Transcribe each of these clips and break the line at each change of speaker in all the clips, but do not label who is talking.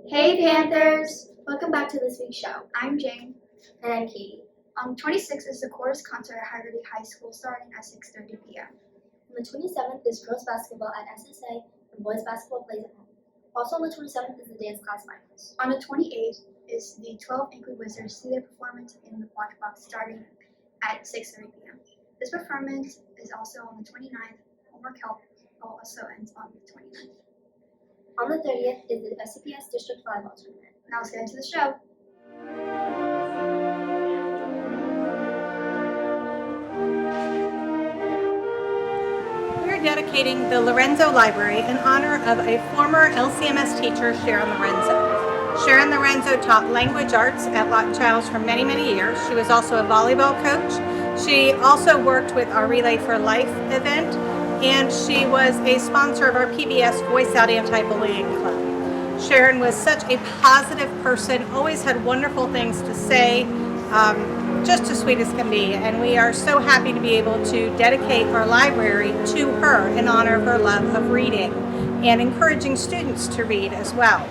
Hey Panthers! Welcome back to this week's show. I'm Jane.
And I'm Katie.
On the 26th is the chorus concert at Haggerty High School starting at 6:30 p.m.
On the 27th is girls basketball at SSA and boys basketball plays at home. Also on the 27th is the dance class finals.
On the 28th is the 12 Angry Wizards see their performance in the Watch Box starting at 6:30 p.m. This performance is also on the 29th. Homework help also ends on the 29th.
On the 30th is the SCPS District Volleyball Tournament.
Now let's get into the show.
We're dedicating the Lorenzo Library in honor of a former LCMS teacher, Sharon Lorenzo. Sharon Lorenzo taught language arts at Lawton Chiles for many, many years. She was also a volleyball coach. She also worked with our Relay for Life event, and she was a sponsor of our PBS Voice Out Anti-Bullying Club. Sharon was such a positive person, always had wonderful things to say, just as sweet as can be, and we are so happy to be able to dedicate our library to her in honor of her love of reading and encouraging students to read as well.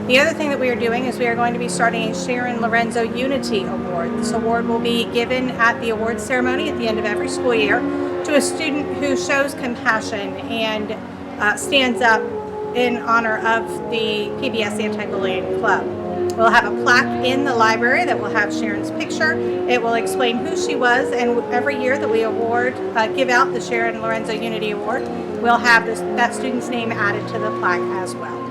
The other thing that we are doing is we are going to be starting a Sharon Lorenzo Unity Award. This award will be given at the awards ceremony at the end of every school year to a student who shows compassion and stands up in honor of the PBS Anti-Bullying Club. We'll have a plaque in the library that will have Sharon's picture. It will explain who she was, and every year that we give out the Sharon Lorenzo Unity Award, we'll have that student's name added to the plaque as well.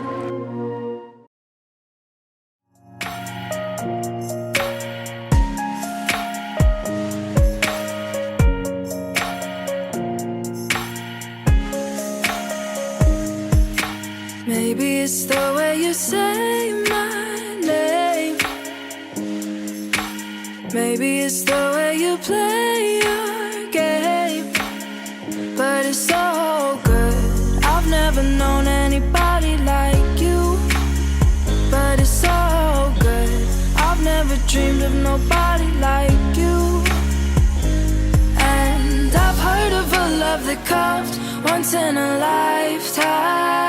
Maybe it's the way you say my name. Maybe it's the way you play your game. But it's so good. I've never known anybody like you. But it's so good. I've never dreamed of nobody like you. And I've heard of a love that comes once in a lifetime.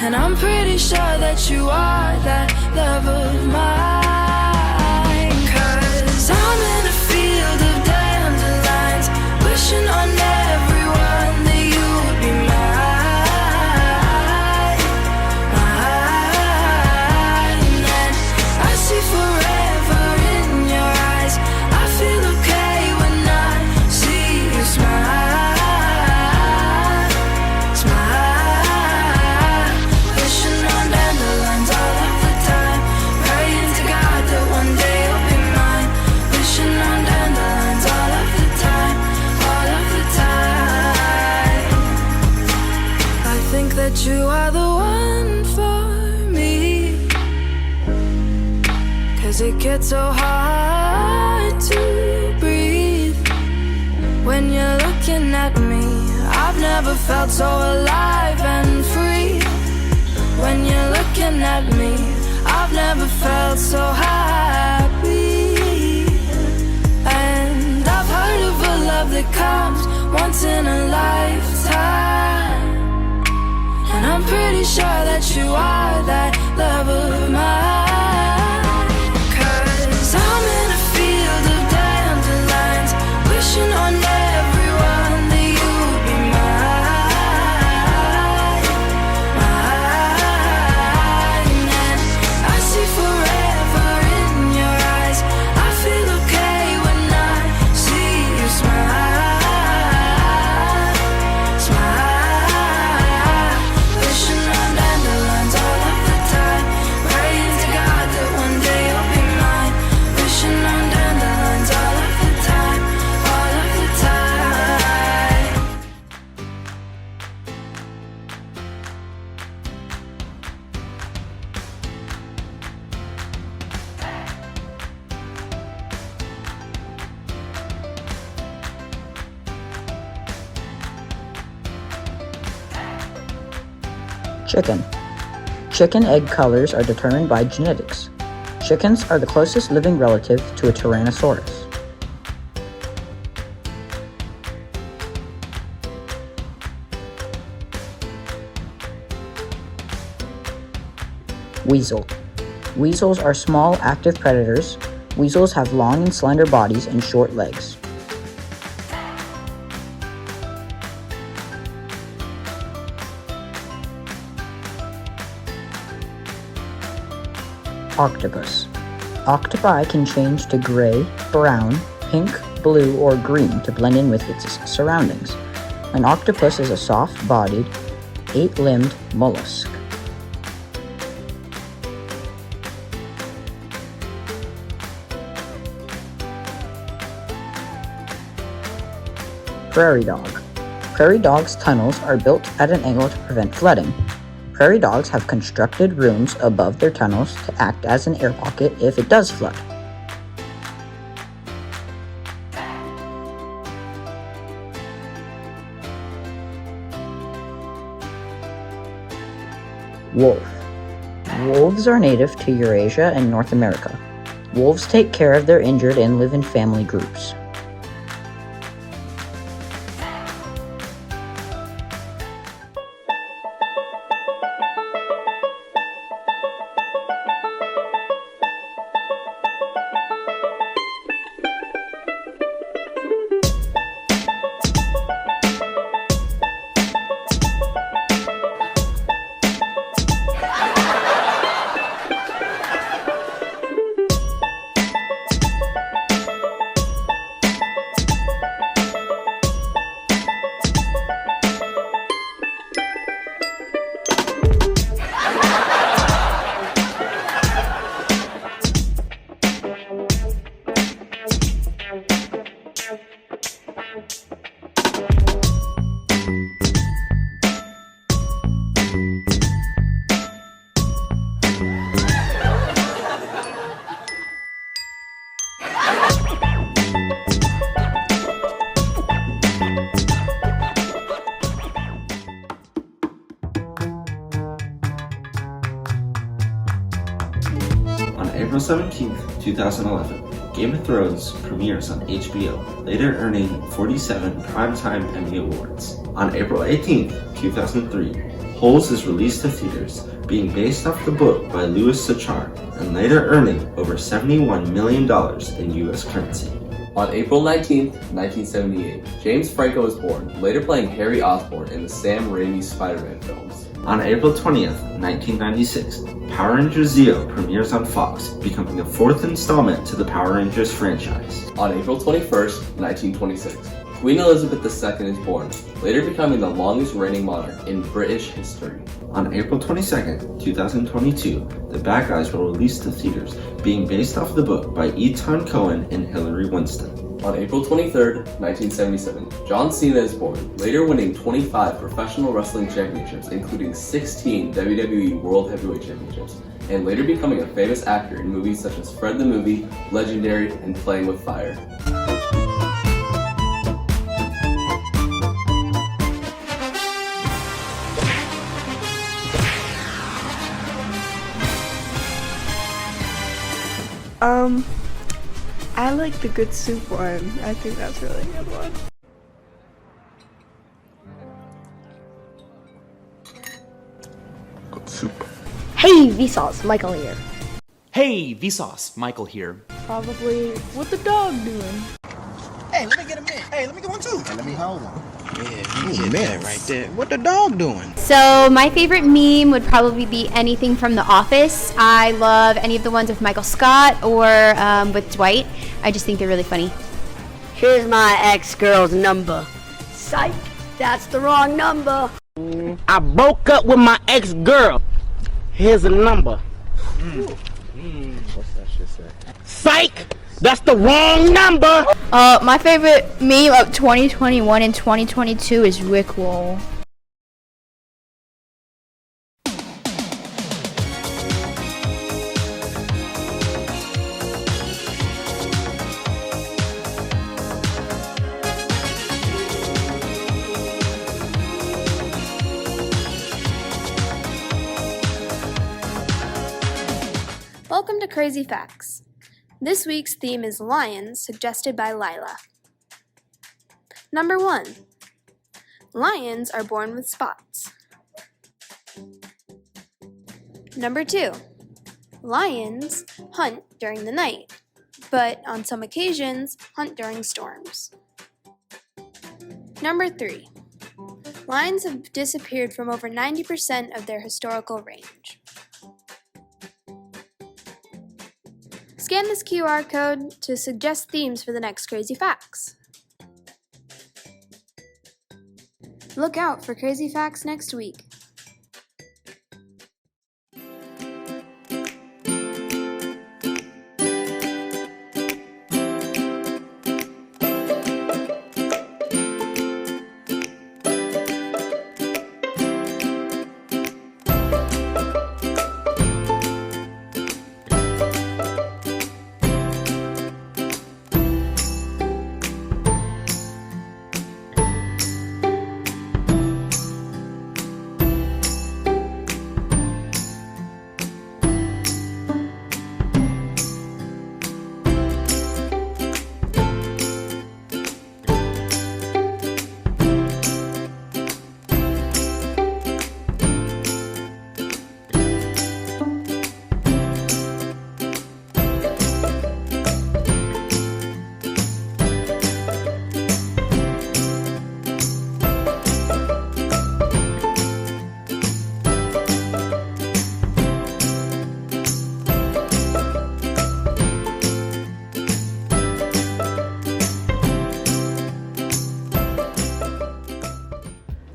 And I'm pretty sure that you are that love of mine. 'Cause I'm in a field of dandelions, wishing on everyone that you would be mine, mine. And I see forever in your eyes. I feel okay when I see you smile. That you are the one for me. 'Cause it gets so hard to breathe when you're looking at me. I've never felt so alive and free. When you're looking at me, I've never felt so happy. And I've heard of a love that comes once in a lifetime. And I'm pretty sure that you are that love of mine. 'Cause I'm in a field of dandelions, wishing on everyone that you would be mine, mine. And I see forever in your eyes. I feel okay when I see you smile, smile.
Chicken. Chicken egg colors are determined by genetics. Chickens are the closest living relative to a Tyrannosaurus. Weasel. Weasels are small, active predators. Weasels have long and slender bodies and short legs. Octopus. Octopi can change to gray, brown, pink, blue, or green to blend in with its surroundings. An octopus is a soft-bodied, 8-limbed mollusk. Prairie dog. Prairie dogs' tunnels are built at an angle to prevent flooding. Prairie dogs have constructed rooms above their tunnels to act as an air pocket if it does flood. Wolf. Wolves are native to Eurasia and North America. Wolves take care of their injured and live in family groups.
On April 17th, 2011, Game of Thrones premieres on HBO, later earning 47 Primetime Emmy Awards. On April 18th, 2003, Holes is released to theaters, being based off the book by Louis Sachar, and later earning over $71 million in US currency.
On April 19th, 1978, James Franco was born, later playing Harry Osborn in the Sam Raimi Spider-Man films.
On April 20th, 1996, Power Rangers Zeo premieres on Fox, becoming the fourth installment to the Power Rangers franchise.
On April 21st, 1926, Queen Elizabeth II is born, later becoming the longest reigning monarch in British history.
On April 22nd, 2022, The Bad Guys were released to theaters, being based off the book by Etan Cohen and Hilary Winston.
On April 23rd, 1977, John Cena is born, later winning 25 professional wrestling championships, including 16 WWE World Heavyweight Championships, and later becoming a famous actor in movies such as Fred the Movie, Legendary, and Playing with Fire.
I like the good soup one. I think that's a really good one.
Good soup.
Hey, Vsauce, Michael here.
Hey, Vsauce, Michael here.
Probably what the dog doing.
Hey, let me get a mint. Hey, let me get one too. Hey, let me hold one. Yeah, you get that right there. What the dog doing?
So my favorite meme would probably be anything from The Office. I love any of the ones with Michael Scott or with Dwight. I just think they're really funny.
Here's my ex-girl's number. Psych, that's the wrong number.
I broke up with my ex-girl. Here's a number.
What's that shit say?
Psych, that's the wrong number.
My favorite meme of 2021 and 2022 is Rickroll.
Welcome to Crazy Facts. This week's theme is lions, suggested by Lila. Number 1. Lions are born with spots. Number 2. Lions hunt during the night, but on some occasions hunt during storms. Number 3. Lions have disappeared from over 90% of their historical range. Scan this QR code to suggest themes for the next Crazy Facts. Look out for Crazy Facts next week.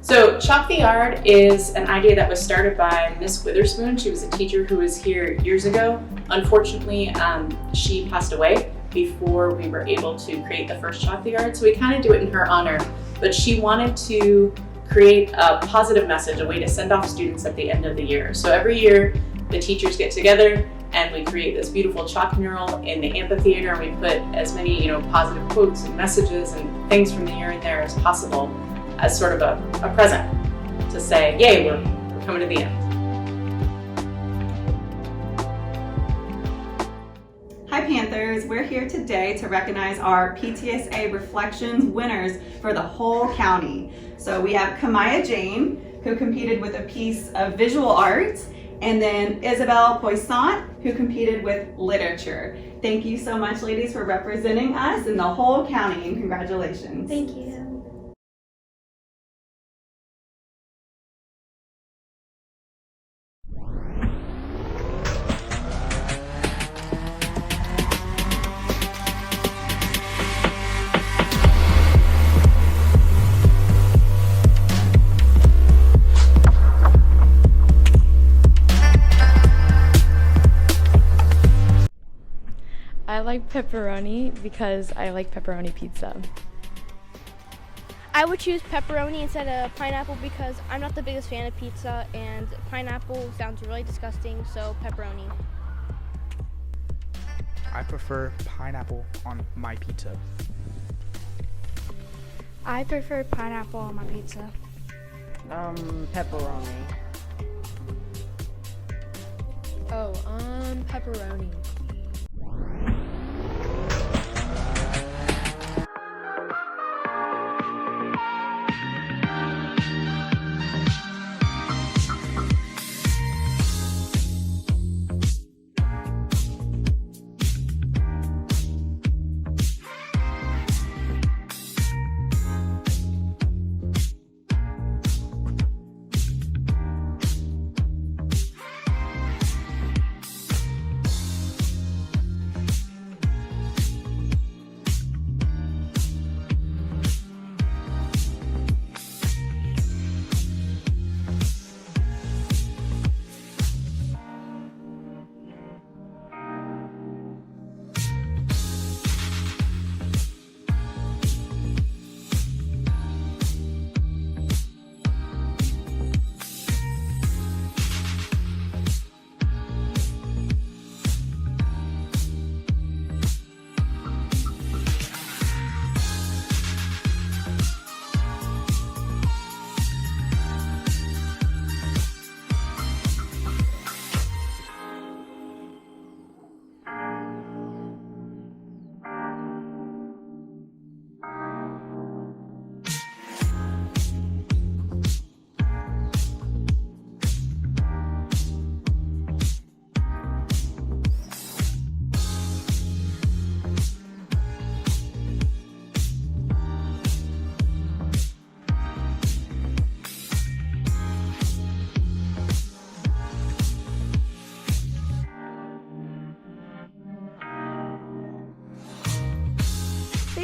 So Chalk the Yard is an idea that was started by Miss Witherspoon. She was a teacher who was here years ago. Unfortunately, she passed away before we were able to create the first Chalk the Yard, so we kind of do it in her honor. But she wanted to create a positive message, a way to send off students at the end of the year. So every year, the teachers get together and we create this beautiful chalk mural in the amphitheater, and we put as many, positive quotes and messages and things from the year in there as possible, as sort of a present to say, yay, we're coming to the end.
Hi Panthers, we're here today to recognize our PTSA Reflections winners for the whole county. So we have Kamaya Jane, who competed with a piece of visual art, and then Isabel Poissant, who competed with literature. Thank you so much, ladies, for representing us in the whole county, and congratulations.
Thank you.
I like pepperoni because I like pepperoni pizza.
I would choose pepperoni instead of pineapple because I'm not the biggest fan of pizza and pineapple sounds really disgusting, so pepperoni.
I prefer pineapple on my pizza.
I prefer pineapple on my pizza.
Pepperoni.
Pepperoni.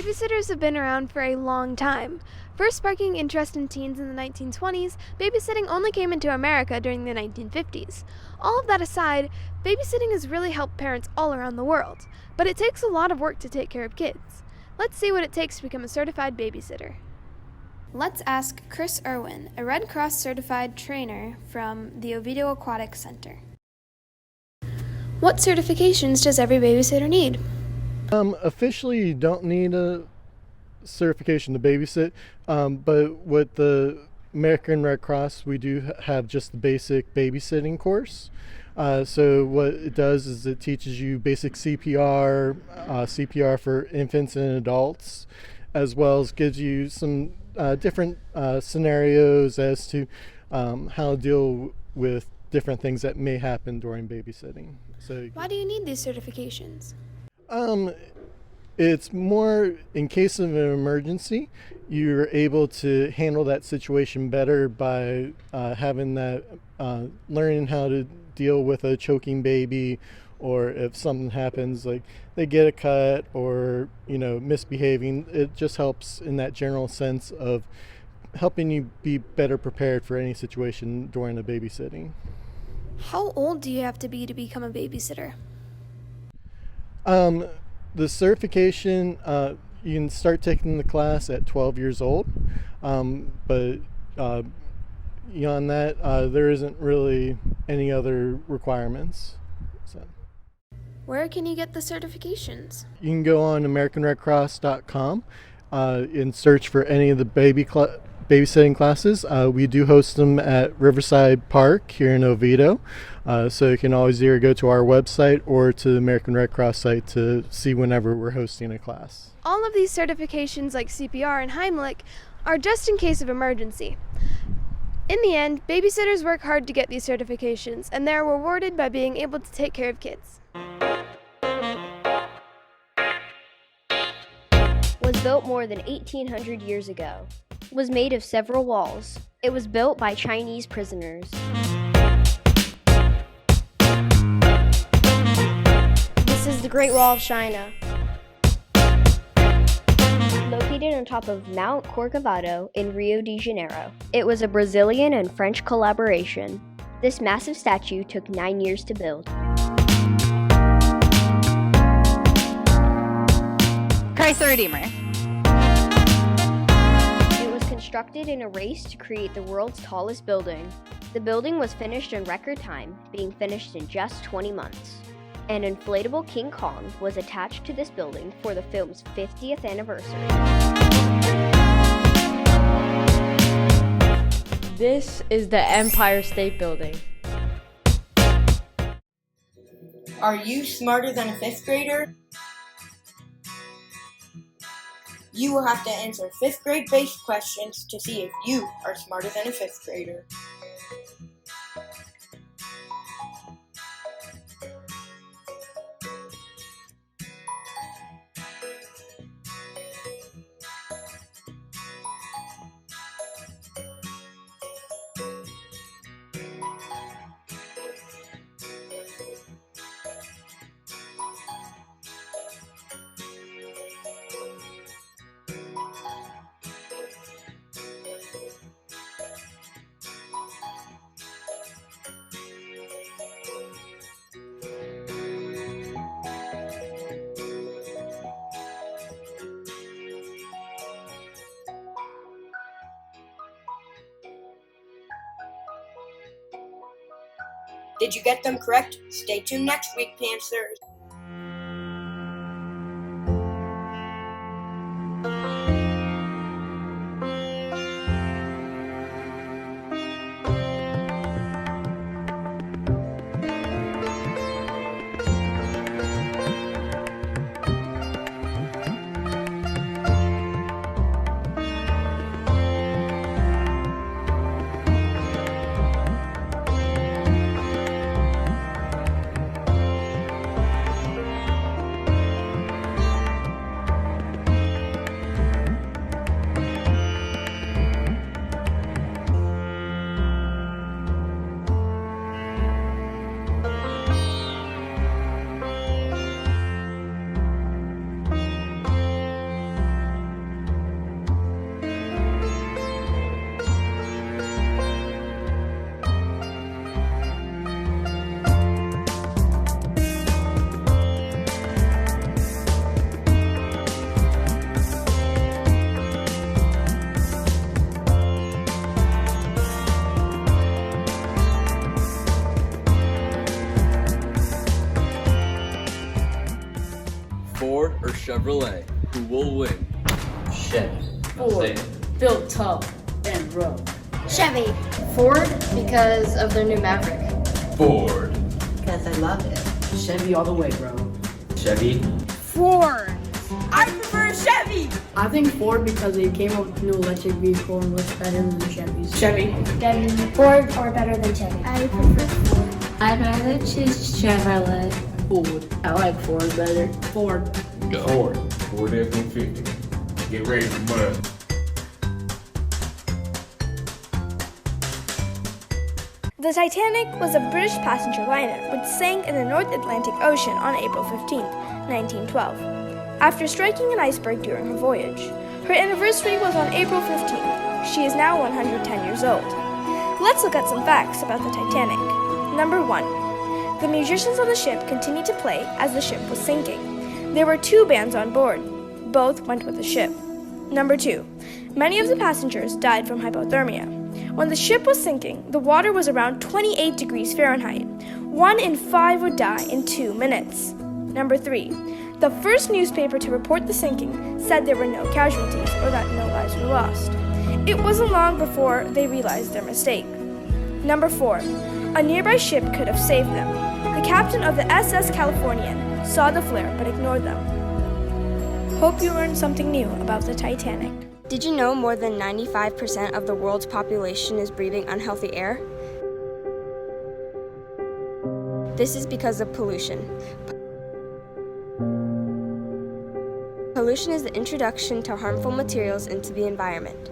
Babysitters have been around for a long time. First sparking interest in teens in the 1920s, babysitting only came into America during the 1950s. All of that aside, babysitting has really helped parents all around the world, but it takes a lot of work to take care of kids. Let's see what it takes to become a certified babysitter. Let's ask Chris Irwin, a Red Cross certified trainer from the Oviedo Aquatic Center. What certifications does every babysitter need?
Officially, you don't need a certification to babysit, but with the American Red Cross, we do have just the basic babysitting course. So what it does is it teaches you basic CPR, CPR for infants and adults, as well as gives you some different scenarios as to how to deal with different things that may happen during babysitting. So,
why do you need these certifications?
It's more in case of an emergency, you're able to handle that situation better by having that, learning how to deal with a choking baby, or if something happens, like they get a cut or, misbehaving. It just helps in that general sense of helping you be better prepared for any situation during the babysitting.
How old do you have to become a babysitter?
The certification, you can start taking the class at 12 years old, but beyond that, there isn't really any other requirements. So.
Where can you get the certifications?
You can go on AmericanRedCross.com and search for any of the babysitting classes. We do host them at Riverside Park here in Oviedo, so you can always either go to our website or to the American Red Cross site to see whenever we're hosting a class.
All of these certifications like CPR and Heimlich are just in case of emergency. In the end, babysitters work hard to get these certifications, and they're rewarded by being able to take care of kids.
Was built more than 1,800 years ago. Was made of several walls. It was built by Chinese prisoners. This is the Great Wall of China. Located on top of Mount Corcovado in Rio de Janeiro. It was a Brazilian and French collaboration. This massive statue took 9 years to build.
Christ the Redeemer.
Constructed in a race to create the world's tallest building. The building was finished in record time, being finished in just 20 months. An inflatable King Kong was attached to this building for the film's 50th anniversary.
This is the Empire State Building.
Are you smarter than a 5th grader? You will have to answer 5th grade based questions to see if you are smarter than a 5th grader. Did you get them correct? Stay tuned next week, Panthers.
Ford or Chevrolet? Who will win?
Chevy.
Ford, built tough and rough.
Chevy.
Ford, because of their new Maverick.
Ford.
Because I love it. Chevy all the way, bro.
Chevy.
Ford. I prefer Chevy.
I think Ford because they came up with new electric vehicle and looks better than Chevy's.
Chevy.
Ford or better than Chevy.
I prefer Ford. I'd rather choose Chevrolet. Ford. I like Ford better. Ford.
Go.
Ford. Ford F-150. Get ready for mud.
The Titanic was a British passenger liner which sank in the North Atlantic Ocean on April 15, 1912, after striking an iceberg during her voyage. Her anniversary was on April 15th. She is now 110 years old. Let's look at some facts about the Titanic. Number 1. The musicians on the ship continued to play as the ship was sinking. There were 2 bands on board. Both went with the ship. Number 2. Many of the passengers died from hypothermia. When the ship was sinking, the water was around 28 degrees Fahrenheit. 1 in 5 would die in 2 minutes. Number 3. The first newspaper to report the sinking said there were no casualties or that no lives were lost. It wasn't long before they realized their mistake. Number 4. A nearby ship could have saved them. The captain of the SS Californian saw the flare but ignored them. Hope you learned something new about the Titanic.
Did you know more than 95% of the world's population is breathing unhealthy air? This is because of pollution. Pollution is the introduction to harmful materials into the environment.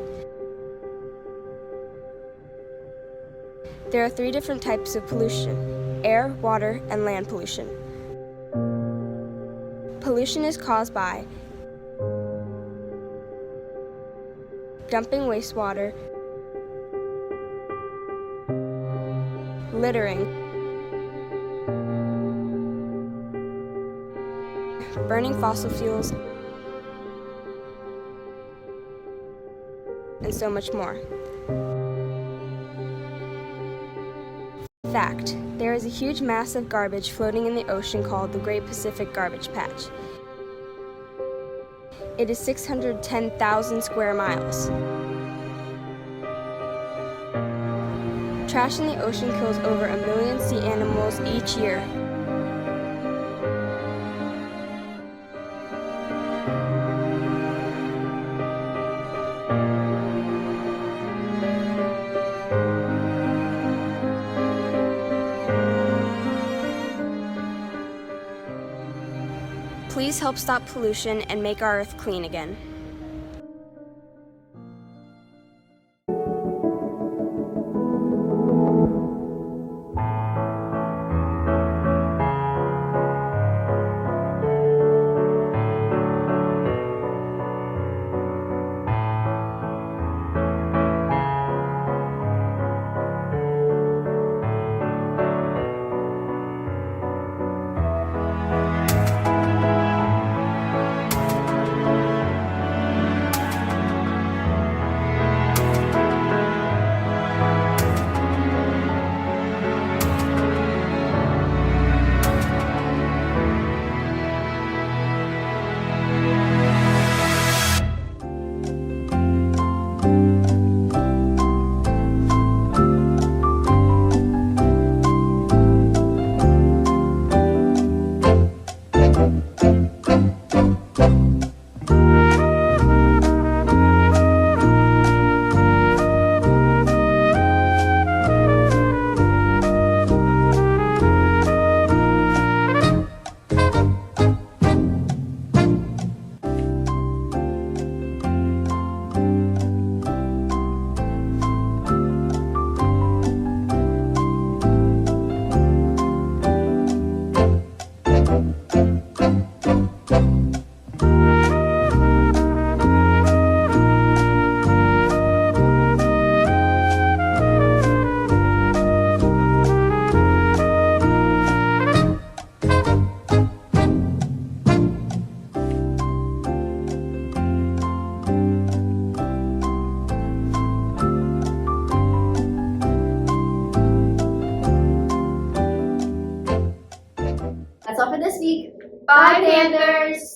There are 3 different types of pollution: air, water, and land pollution. Pollution is caused by dumping wastewater, littering, burning fossil fuels, and so much more. Fact: there is a huge mass of garbage floating in the ocean called the Great Pacific Garbage Patch. It is 610,000 square miles. Trash in the ocean kills over 1 million sea animals each year. Please help stop pollution and make our Earth clean again.
That's all for this week. Bye, Panthers!